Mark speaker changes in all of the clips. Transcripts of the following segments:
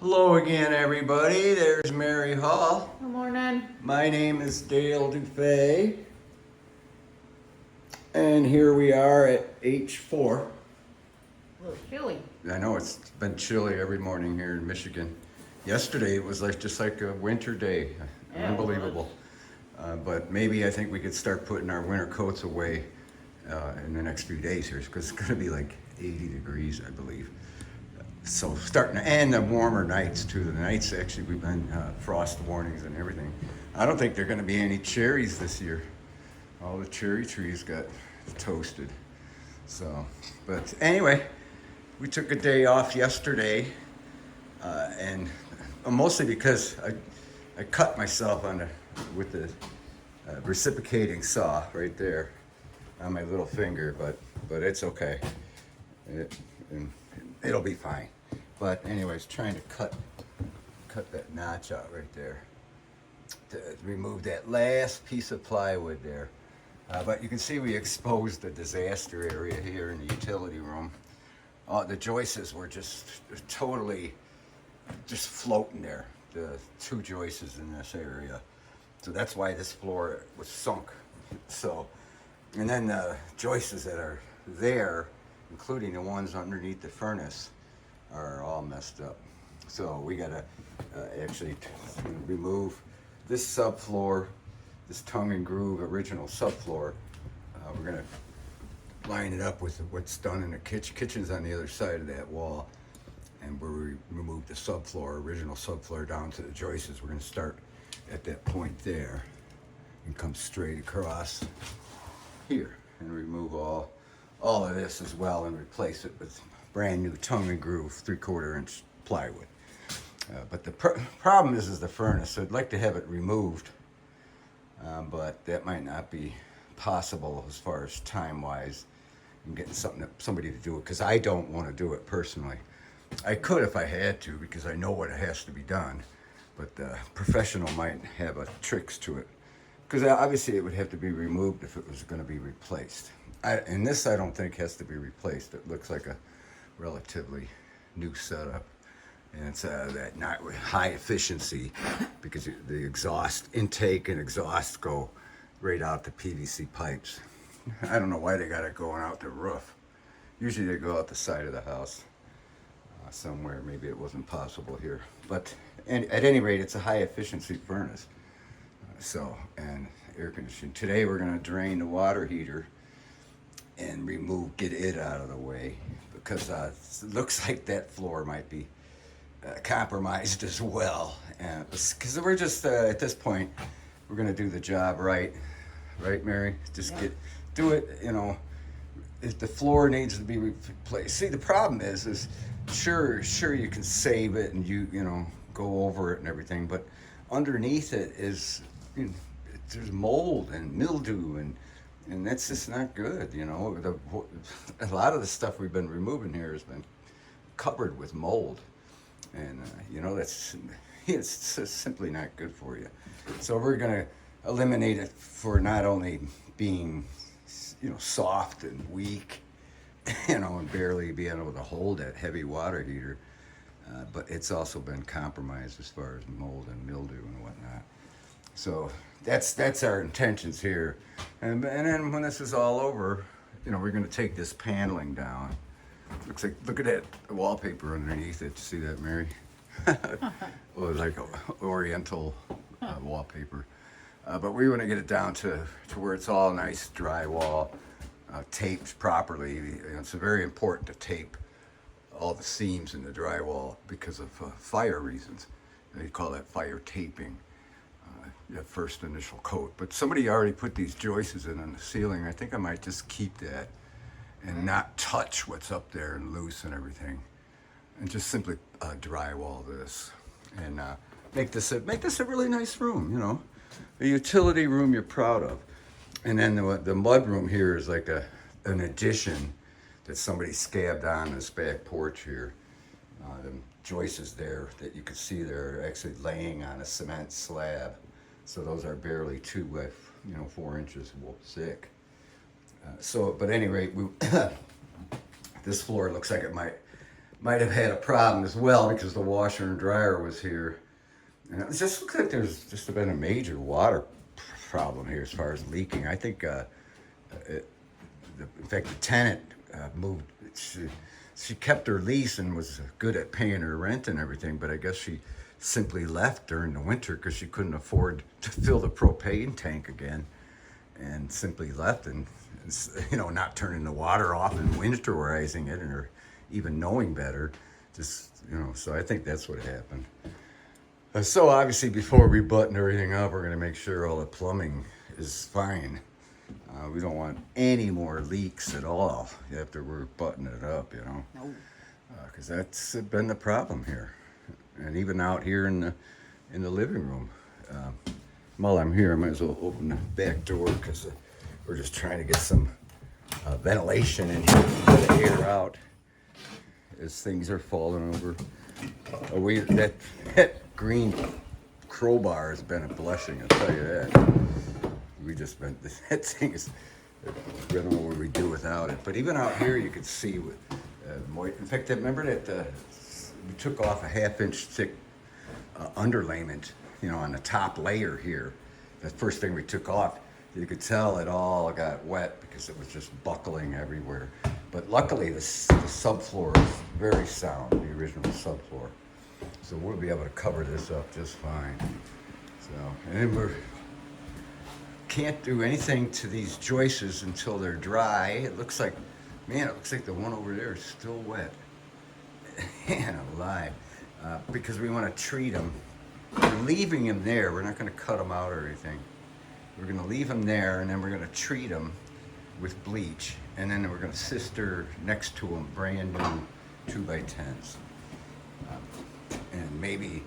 Speaker 1: Hello again, everybody. There's Mary Hall.
Speaker 2: Good morning.
Speaker 1: My name is Dale DuFay. And here we are at H4.
Speaker 2: A little chilly.
Speaker 1: I know it's been chilly every morning here in Michigan. Yesterday it was just like a winter day.
Speaker 2: Yeah, it
Speaker 1: Unbelievable. But maybe I think we could start putting our winter coats away in the next few days here because it's going to be like 80 degrees, I believe. So starting to, and the warmer nights too. The nights actually we've been frost warnings and everything. I don't think there are going to be any cherries this year. All the cherry trees got toasted. So, but anyway, we took a day off yesterday, and mostly because I cut myself with the reciprocating saw right there on my little finger, but it's okay. It'll be fine. But anyways, trying to cut that notch out right there to remove that last piece of plywood there. But you can see we exposed the disaster area here in the utility room. The joists were just totally just floating there. The two joists in this area. So that's why this floor was sunk. So, and then the joists that are there, including the ones underneath the furnace, are all messed up. So we gotta actually remove this subfloor, this tongue and groove original subfloor. We're gonna line it up with what's done in the kitchen. Kitchen's on the other side of that wall, and where we remove the subfloor, original subfloor, down to the joists. We're gonna start at that point there and come straight across here and remove all of this as well and replace it with brand new tongue and groove 3/4 inch plywood. But the problem is the furnace. So I'd like to have it removed, but that might not be possible as far as time wise and getting somebody to do it, because I don't want to do it personally. I could if I had to, because I know what has to be done, but the professional might have tricks to it, because obviously it would have to be removed if it was going to be replaced. And this I don't think has to be replaced. It looks like a relatively new setup, and it's that not high efficiency, because the exhaust intake and exhaust go right out the PVC pipes. I don't know why they got it going out the roof. Usually they go out the side of the house somewhere. Maybe it wasn't possible here, but at any rate, it's a high efficiency furnace. So, and air conditioning. Today we're going to drain the water heater and get it out of the way, because it looks like that floor might be compromised as well. Because we're just at this point, we're gonna do the job right, Mary? Just do it. You know, if the floor needs to be replaced. See, the problem is sure you can save it and you know go over it and everything, but underneath it is there's mold and mildew and that's just not good, you know. A lot of the stuff we've been removing here has been covered with mold, and you know it's just simply not good for you. So we're gonna eliminate it for not only being, you know, soft and weak, you know, and barely being able to hold that heavy water heater, but it's also been compromised as far as mold and mildew and whatnot. So that's our intentions here, and then when this is all over, you know, we're going to take this paneling down. Look at that wallpaper underneath it. See that, Mary? Well, like oriental wallpaper. But we want to get it down to where it's all nice drywall, taped properly. It's very important to tape all the seams in the drywall because of fire reasons. They call that fire taping. The first initial coat, but somebody already put these joists in on the ceiling. I think I might just keep that and not touch what's up there and loose and everything, and just simply drywall this and make this a really nice room. You know, a utility room you're proud of. And then the mud room here is like an addition that somebody scabbed on this back porch here. The joists there that you can see they're actually laying on a cement slab. So those are barely 2 by 4 inches thick. So, but at any rate, this floor looks like it might might have had a problem as well because the washer and dryer was here. And it just looks like there's just been a major water problem here as far as leaking. I think, in fact, the tenant moved. She kept her lease and was good at paying her rent and everything, but I guess she simply left during the winter because she couldn't afford to fill the propane tank again, and simply left and, not turning the water off and winterizing it, or even knowing better. So I think that's what happened. So obviously, before we button everything up, we're going to make sure all the plumbing is fine. We don't want any more leaks at all after we're buttoning it up,
Speaker 2: No.
Speaker 1: because that's been the problem here, and even out here in the living room. While I'm here, I might as well open the back door because we're just trying to get some ventilation in here, get the air out as things are falling over. That green crowbar has been a blessing, I'll tell you that. That thing is, I don't know what we do without it. But even out here, you could see in fact, remember that we took off a 1/2-inch thick underlayment, on the top layer here. The first thing we took off, you could tell it all got wet because it was just buckling everywhere. But luckily, the subfloor is very sound, the original subfloor. So we'll be able to cover this up just fine. And then we can't do anything to these joists until they're dry. It looks like the one over there is still wet. Man alive. Because we want to treat them. We're leaving them there. We're not going to cut them out or anything. We're going to leave them there, and then we're going to treat them with bleach. And then we're going to sister next to them brand new 2x10s. And maybe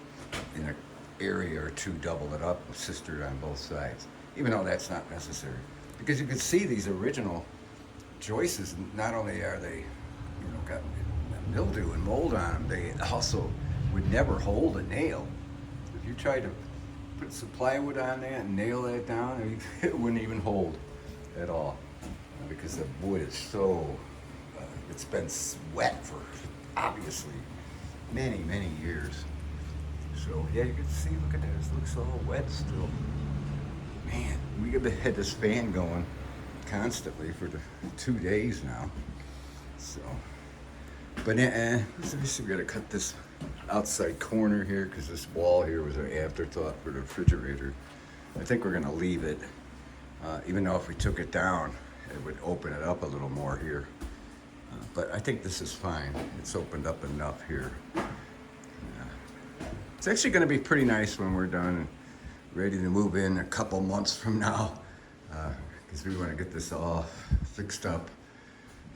Speaker 1: in an area or two double it up and sister it on both sides. Even though that's not necessary. Because you can see these original joists, not only are they, got mildew and mold on them, they also would never hold a nail. If you tried to put some plywood on that and nail that down, it wouldn't even hold at all. Because the wood is so, it's been wet for obviously many, many years. So yeah, you can see, look at that, it looks all wet still. Man, we had this fan going constantly for the 2 days now. So, but we gotta cut this outside corner here because this wall here was an afterthought for the refrigerator. I think we're gonna leave it, even though if we took it down, it would open it up a little more here. But I think this is fine. It's opened up enough here. It's actually gonna be pretty nice when we're done and ready to move in a couple months from now, because we want to get this all fixed up.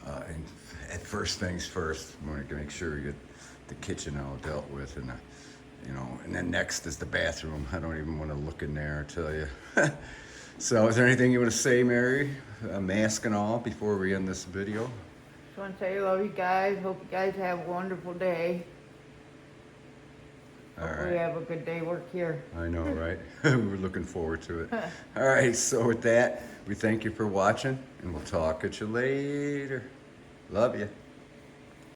Speaker 1: And at first things first, we want to make sure we get the kitchen all dealt with, and and then next is the bathroom. I don't even want to look in there, I tell you. So, is there anything you want to say, Mary? Mask and all, before we end this video?
Speaker 2: Just want to say I love you guys. Hope you guys have a wonderful day.
Speaker 1: All right.
Speaker 2: We have a good day work here.
Speaker 1: I know, right? We're looking forward to it. All right, so with that, we thank you for watching, and we'll talk at you later. Love you.